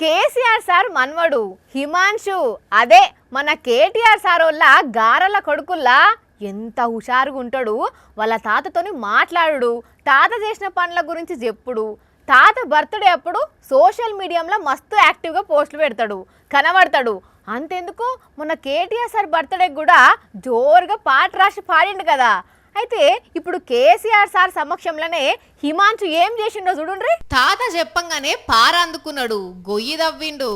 KCR sir మన్వడు Himanshu అదే మన KTR sir వాళ్ళ గారల కొడుకుల్లా ఎంత హుషారుగా ఉంటాడు. వాళ్ళ తాతతోని మాట్లాడు, తాత చేసిన పనుల గురించి చెప్పుడు, తాత బర్త్డే అప్పుడు సోషల్ మీడియాలో మస్తు యాక్టివ్గా పోస్టులు పెడతాడు, కనబడతాడు. అంతెందుకు మొన్న కేటీఆర్ సార్ బర్త్డే కూడా జోరుగా పాట రాసి పాడిండు కదా. అయితే ఇప్పుడు కేసీఆర్ సార్ సమక్షంలోనే హిమాంశు ఏం చేసిండో చూడుండ్రి. తాత చెప్పంగానే పారందుకున్నాడు, గొయ్యి దవ్విండు.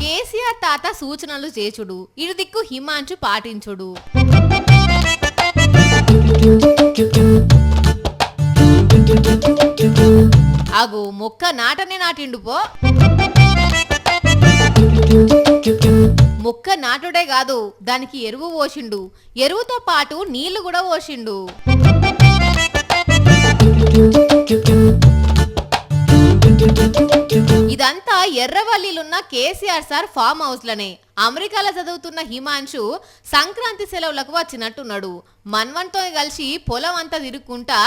కేసీఆర్ తాత సూచనలు చేసుడు, ఇటు దిక్కు హిమాంశు పాటించుడు. అగో మొక్క నాటనే నాటిండు పో. మొక్క నాటుడే కాదు, దానికి ఎరువు పోసిండు, ఎరువుతో పాటు నీళ్లు కూడా పోసిండు. ఇదంతా ఎర్రవల్లిలున్న కేసీఆర్ సార్ ఫామ్ హౌస్ లనే. అమెరికాలో చదువుతున్న హిమాంశు సంక్రాంతి సెలవులకు వచ్చినట్టున్నాడు. మన్వన్తో కలిసి పొలం అంతా తిరుక్కుంటా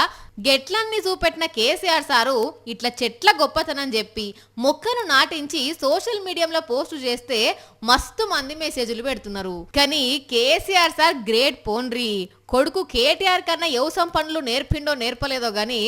గెట్లన్నీ చూపెట్టిన కేసీఆర్ సారు ఇట్లా చెట్ల గొప్పతనం చెప్పి మొక్కను నాటించి సోషల్ మీడియాలో పోస్టు చేస్తే మస్తు మంది మెసేజ్లు పెడుతున్నారు. కానీ కేసీఆర్ సార్ గ్రేట్ పోన్రీ. కొడుకు కేటీఆర్ కన్నా వ్యవసాయం పనులు నేర్పిండో నేర్పలేదో గాని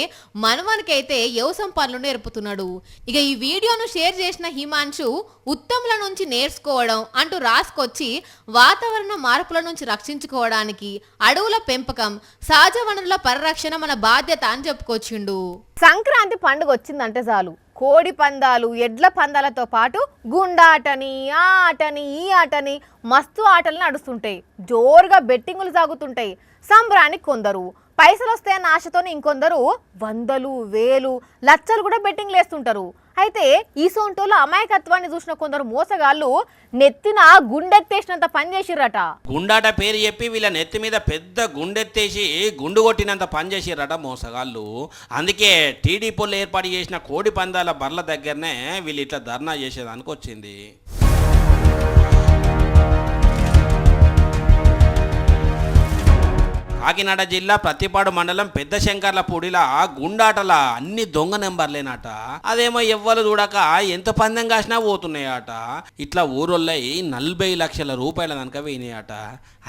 మనవనికైతే వ్యవసాయం పనులు నేర్పుతున్నాడు. ఇక ఈ వీడియోను షేర్ చేసిన హిమాంశు ఉత్తముల నుంచి నేర్చుకోవడం అంటూ రాసుకొచ్చి వాతావరణ మార్పుల నుంచి రక్షించుకోవడానికి అడవుల పెంపకం, సహజ వనరుల పరిరక్షణ మన బాధ్యత అని చెప్పుకొచ్చిండు. సంక్రాంతి పండుగ వచ్చిందంటే చాలు కోడి పందాలు, ఎడ్ల పందాలతో పాటు గుండాటని, ఆ ఆటని, ఈ ఆటని మస్తు ఆటలు నడుస్తుంటాయి. జోరుగా బెట్టింగులు సాగుతుంటాయి. సంబరానికి కొందరు, పైసలు వస్తాయన్న ఆశతోని ఇంకొందరు వందలు, వేలు, లక్షలు కూడా బెట్టింగ్లు వేస్తుంటారు. అయితే ఈ సొంటోళ్ళ అమాయకత్వాన్ని చూసిన కొందరు మోసగాళ్ళు నెత్తిన గుండెత్తేసినంత పని చేసిర్రట. గుండాట పేరు చెప్పి వీళ్ళ నెత్తి మీద పెద్ద గుండెత్తేసి గుండు కొట్టినంత పని చేసిర్రట మోసగాళ్ళు. అందుకే టీడీపీలో ఏర్పాటు చేసిన కోడి పందాల బర్ల దగ్గరనే వీళ్ళు ఇట్లా ధర్నా చేసేదానికి వచ్చింది. కాకినాడ జిల్లా ప్రతిపాడు మండలం పెద్ద శంకర్లపూడిలా గుండాటల అన్ని దొంగ నెంబర్లేనట. అదేమో ఎవ్వరు చూడక ఎంత పందెం కాసినా పోతున్నాయట. ఇట్లా ఊరోళ్ళై 40 లక్షల రూపాయల కనుక పోయినాయట.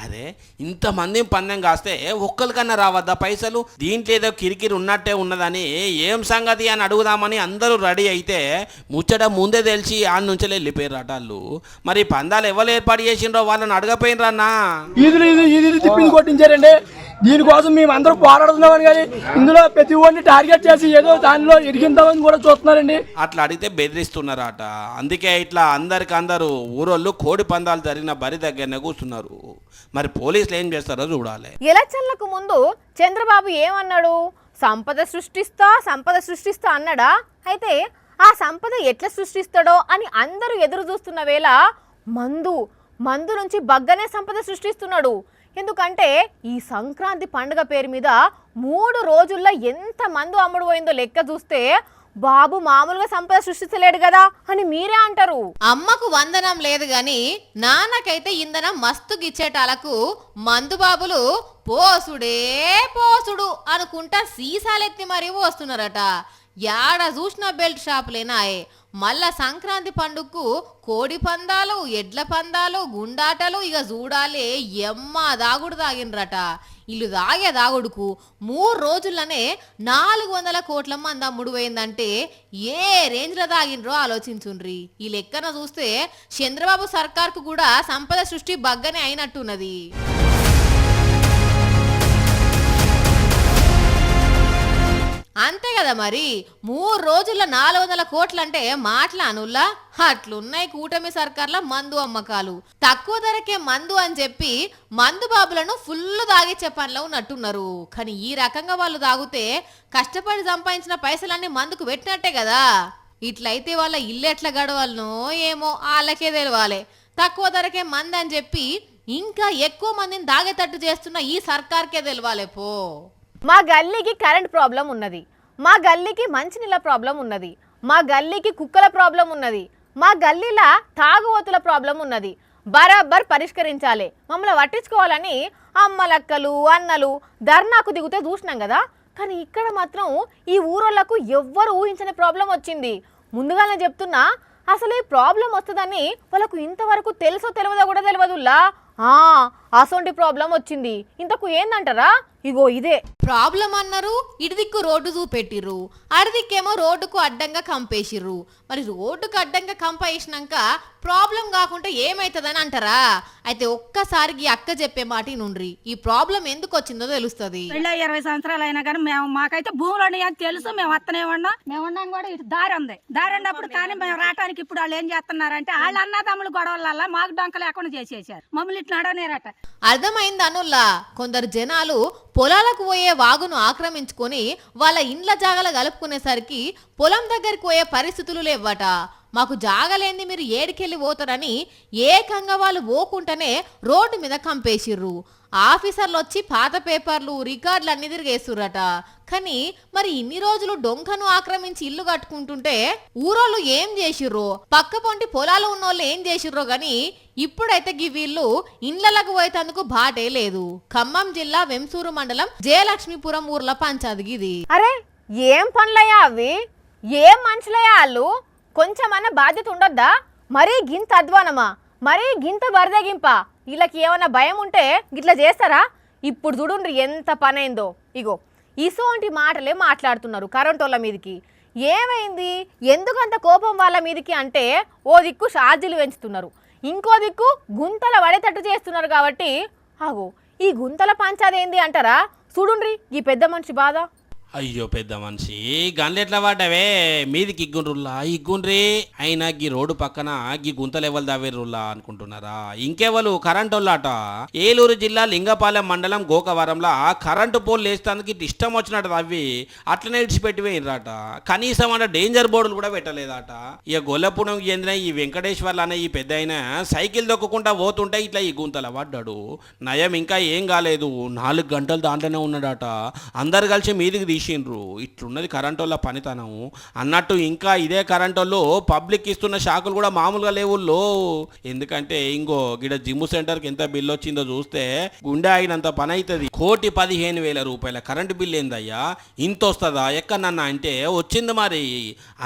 అదే ఇంతమంది పందెం కాస్తే ఒక్కరికన్నా రావద్దా పైసలు? దీంట్లో ఏదో కిరికిరి ఉన్నట్టే ఉన్నదని ఏం సంగతి అని అడుగుదామని అందరూ రెడీ అయితే ముచ్చట ముందే తెలిసి ఆడ నుంచి వెళ్ళిపోయారు అటాళ్ళు. మరి పందాలు ఎవరు ఏర్పాటు చేసిండ్రో వాళ్ళని అడగపోయినరన్నా. కొట్టించారండి. దీనికోసం మేము అందరూ పోరాడుతున్నామని, కానీ ఇందులో ప్రతి ఒక్కరిని టార్గెట్ చేసి ఏదో దానిలో ఇరికిందామని కూడా చూస్తున్నారండి. అట్లా అడిగితే బెదిరిస్తున్నారట. అందుకే ఇట్లా అందరు ఊరోళ్ళు కోడి పందాలు జరిగిన బరి దగ్గరనే కూర్చున్నారు. మరి పోలీసులు ఏం చేస్తారో చూడాలి. ఎలక్షన్లకు ముందు చంద్రబాబు ఏమన్నాడు? సంపద సృష్టిస్తా అన్నాడా? అయితే ఆ సంపద ఎట్లా సృష్టిస్తాడో అని అందరూ ఎదురు చూస్తున్న వేళ మందు నుంచి బగ్గనే సంపద సృష్టిస్తున్నాడు. ఎందుకంటే ఈ సంక్రాంతి పండుగ పేరు మీద 3 రోజుల్లో ఎంత మందు అమ్ముడు పోయిందో లెక్క చూస్తే బాబు మామూలుగా సంపద సృష్టించలేడు కదా అని మీరే అంటారు. అమ్మకు వందనం లేదు గాని నాన్నకైతే ఇంధనం మస్తు గిచ్చేటాలకు మందు బాబులు పోసుడు అనుకుంటా సీసాలెత్తి మరీ పోస్తున్నారట. యాడ చూసిన బెల్ట్ షాపులేనాయే. మళ్ళా సంక్రాంతి పండుగకు కోడి పందాలు, ఎడ్ల పందాలు, గుండాటలు ఇక చూడాలి ఎమ్మ దాగుడు తాగినరట. వీళ్ళు తాగే దాగుడుకు 3 రోజుల్లోనే 400 కోట్ల మంది అమ్ముడు పోయిందంటే ఏ రేంజ్లో తాగినరో ఆలోచించుండ్రి. ఈ లెక్కన చూస్తే చంద్రబాబు సర్కార్కు కూడా సంపద సృష్టి బగ్గనే అయినట్టున్నది. అంతే కదా మరి. 3 రోజుల్లో 400 కోట్లంటే మాట్లానుల్లా? అట్లున్నాయి కూటమి సర్కార్ల మందు అమ్మకాలు. తక్కువ ధరకే మందు అని చెప్పి మందు బాబులను ఫుల్ తాగిచ్చే పనిలో ఉన్నట్టున్నారు. కానీ ఈ రకంగా వాళ్ళు తాగితే కష్టపడి సంపాదించిన పైసలన్నీ మందుకు పెట్టినట్టే కదా. ఇట్లయితే వాళ్ళ ఇల్లు ఎట్లా గడవాలనో ఏమో వాళ్ళకే తెలవాలి. తక్కువ ధరకే మందు అని చెప్పి ఇంకా ఎక్కువ మందిని తాగేటట్టు చేస్తున్న ఈ సర్కార్కే తెలవాలి పో. మా గల్లీకి కరెంట్ ప్రాబ్లం ఉన్నది, మా గల్లీకి మంచినీళ్ళ ప్రాబ్లం ఉన్నది, మా గల్లీకి కుక్కల ప్రాబ్లం ఉన్నది, మా గల్లీలా తాగుబోతుల ప్రాబ్లం ఉన్నది. బరాబర్ పరిష్కరించాలి, మమ్మల్ని పట్టించుకోవాలని అమ్మలక్కలు, అన్నలు ధర్నాకు దిగుతే చూసినాం కదా. కానీ ఇక్కడ మాత్రం ఈ ఊరోళ్లకు ఎవ్వరు ఊహించని ప్రాబ్లం వచ్చింది. ముందుగానే చెప్తున్నా, అసలు ఈ ప్రాబ్లం వస్తుందని వాళ్ళకు ఇంతవరకు తెలుసో తెలియదో కూడా తెలియదులా. అసొంటి ప్రాబ్లం వచ్చింది. ఇంతకు ఏందంటారా? ఇగో ఇదే ప్రాబ్లం అన్నారు. ఇడిదిక్కు రోడ్డు చూపెట్టిర్రు, అడిదిక్కేమో రోడ్డుకు అడ్డంగా కంపేసిర్రు. మరి రోడ్డుకు అడ్డంగా కంపేసినాక ప్రాబ్లం కాకుండా ఏమైతుందని అంటారా? అయితే ఒక్కసారికి అక్క చెప్పే మాట నుండ్రి, ఈ ప్రాబ్లం ఎందుకు వచ్చిందో తెలుస్తుంది. 20 సంవత్సరాలు అయినా కానీ మాకైతే భూములు అని తెలుసు. మేము వస్తనే ఉన్నాం కూడా. ఇటు దారి ఉంది. దారి ఉన్నప్పుడు కానీ మేము రావడానికి ఇప్పుడు వాళ్ళు ఏం చేస్తున్నారంటే వాళ్ళ అన్నదమ్ములు గొడవల మాకు డొంక లేకుండా చేసేసారు. మమ్మల్ని ఇట్లా నడవనేరట. అర్థమైంది అనుల్లా. కొందరు జనాలు పొలాలకు పోయే వాగును ఆక్రమించుకొని వాళ్ళ ఇండ్ల జాగల కలుపుకునేసరికి పొలం దగ్గరికి పోయే పరిస్థితులు లేవట. మాకు జాగలేంది, మీరు ఏడికెళ్ళి పోతారని ఏకంగా వాళ్ళు పోకుండానే రోడ్డు మీద కంపేసిర్రు. ఆఫీసర్లు వచ్చి పాత పేపర్లు రికార్డులు అన్ని తిరిగేస్తుర్రట. కానీ మరి ఇన్ని రోజులు డొంకను ఆక్రమించి ఇల్లు కట్టుకుంటుంటే ఊరోళ్ళు ఏం చేసిర్రో, పక్క పొంటి పొలాలు ఉన్నోళ్ళు ఏం చేసిర్రో గాని ఇప్పుడైతే వీళ్ళు ఇండ్లకు పోయేందుకు బాటే లేదు. ఖమ్మం జిల్లా వెంసూరు మండలం జయలక్ష్మీపురం ఊర్ల పంచాయతీ ఇది. అరే ఏం పనులయ్యా అవి? ఏం మనుషులయ్యా వాళ్ళు? కొంచెమన్నా బాధ్యత ఉండొద్దా? మరీ గింత అధ్వానమా? మరీ గింత బరదగింప? వీళ్ళకి ఏమన్నా భయం ఉంటే గిట్లా చేస్తారా? ఇప్పుడు చూడుండ్రి ఎంత పనైందో. ఇగో ఇసోంటి మాటలే మాట్లాడుతున్నారు కరెంట్ వాళ్ళ మీదకి. ఏమైంది, ఎందుకంత కోపం వాళ్ళ మీదకి అంటే, ఓ దిక్కు ఛార్జీలు పెంచుతున్నారు, ఇంకో దిక్కు గుంతల పడేటట్టు చేస్తున్నారు. కాబట్టి ఆగో ఈ గుంతల పంచాదేంది అంటారా? చూడుండ్రి ఈ పెద్ద మనిషి బాధ. అయ్యో పెద్ద మనిషి, గన్లు ఎట్లా పడ్డావే? మీదికి ఇగ్గుండ్రుల్లా ఇగ్గుండ్రి. అయినా గీ రోడ్డు పక్కన గీ గుంతలు ఎవరు దావేరుల్లా అనుకుంటున్నారా? ఇంకెవరు కరెంట్ వాళ్ళట. ఏలూరు జిల్లా లింగపాలెం మండలం గోకవరంలో కరెంటు పోల్ లేస్తానికి ఇష్టం వచ్చినట్టు అవి అట్లనే ఇడిచిపెట్టి పోయినరాట. కనీసం అంటే డేంజర్ బోర్డులు కూడా పెట్టలేదట. ఇక గొల్లపురం చెందిన ఈ వెంకటేశ్వర్లు అనే ఈ పెద్ద అయిన సైకిల్ దొక్కకుండా పోతుంటే ఇట్లా ఈ గుంతల పడ్డాడు. నయం ఇంకా ఏం కాలేదు, 4 గంటలు దాంట్లోనే ఉన్నాడట. అందరు కలిసి మీదికి తీసిండ్రు. ఇట్లున్నది కరెంట్ వాళ్ళ పనితనం అన్నట్టు. ఇంకా ఇదే కరెంట్ వాళ్ళు పబ్లిక్ ఇస్తున్న షాకులు కూడా మామూలుగా లేవుల్లో. ఎందుకంటే ఇంకో గిడ జిమ్ సెంటర్కి ఎంత బిల్ వచ్చిందో చూస్తే గుండె ఆగినంత పని అవుతుంది. 1,15,000 రూపాయల కరెంటు బిల్ ఏందయ్యా? ఇంత వస్తుందా ఎక్కడన్నా అంటే వచ్చింది. మరి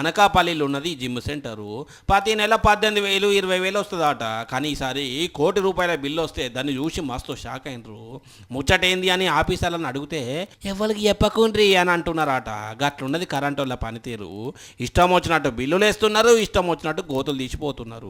అనకాపల్లిలో ఉన్నది జిమ్ సెంటరు. ప్రతి నెల 18,000 20,000 వస్తుందట. కానీ ఈసారి 1,00,00,000 రూపాయల బిల్లు వస్తే దాన్ని చూసి మస్తు షాక్ అయినరు. ముచ్చటేంది అని ఆఫీసర్లను అడిగితే ఎవరికి చెప్పకుండ్రి అని అంటున్నారట. గట్లున్నది కరెంట్ వాళ్ళ పనితీరు. ఇష్టం వచ్చినట్టు బిల్లులు వేస్తున్నారు, ఇష్టం వచ్చినట్టు గోతులు తీసిపోతున్నారు.